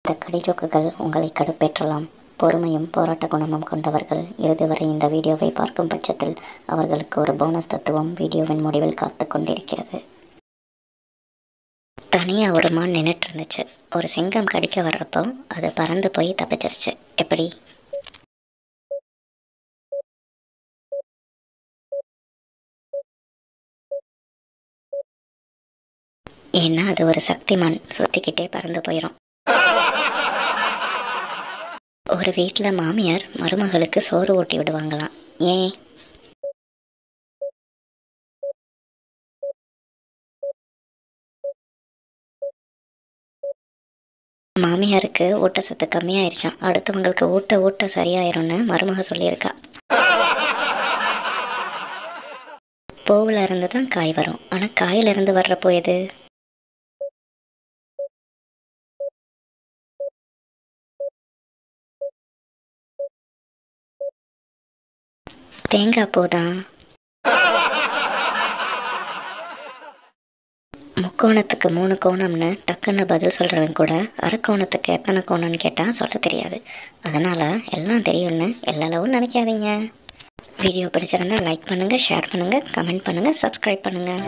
இந்த கடிஜோக்குகள் உங்களை கடுப்பேற்றலாம். பொறுமையும் போராட்ட குணமும் கொண்டவர்கள் இறுதி வரை இந்த வீடியோவை பார்க்கும் பட்சத்தில் அவர்களுக்கு ஒரு போனஸ் தத்துவம் வீடியோவின் முடிவில் காத்து கொண்டிருக்கிறது. தனியாக ஒரு மான் நின்றுட்டு இருந்துச்சு. ஒரு சிங்கம் கடிக்க வர்றப்போ அது பறந்து போய் தப்பிச்சிருச்சு. எப்படி? ஏன்னா அது ஒரு சக்திமான், சுற்றிக்கிட்டே பறந்து போயிடும். ஒரு வீட்டில் மாமியார் மருமகளுக்கு சோறு ஊட்டி விடுவாங்களாம். ஏன்? மாமியாருக்கு ஊட்டச்சத்து கம்மியாயிருச்சான். அடுத்தவங்களுக்கு ஊட்ட ஊட்ட சரியாயிரும்னு மருமக சொல்லியிருக்கா. பூவில் இருந்து தான் காய் வரும், ஆனால் காயிலிருந்து வர்றப்போ எது? தேங்காய் பூ தான். முக்கோணத்துக்கு 3 கோணம்னு டக்குன்னு பதில் சொல்கிறவன் கூட அரைக்கோணத்துக்கு எத்தனை கோணம்னு கேட்டால் சொல்ல தெரியாது. அதனால் எல்லாம் தெரியும்னு எல்லாளவும் நினைக்காதீங்க. வீடியோ பிடிச்சிருந்தால் லைக் பண்ணுங்கள், ஷேர் பண்ணுங்கள், கமெண்ட் பண்ணுங்கள், சப்ஸ்கிரைப் பண்ணுங்கள்.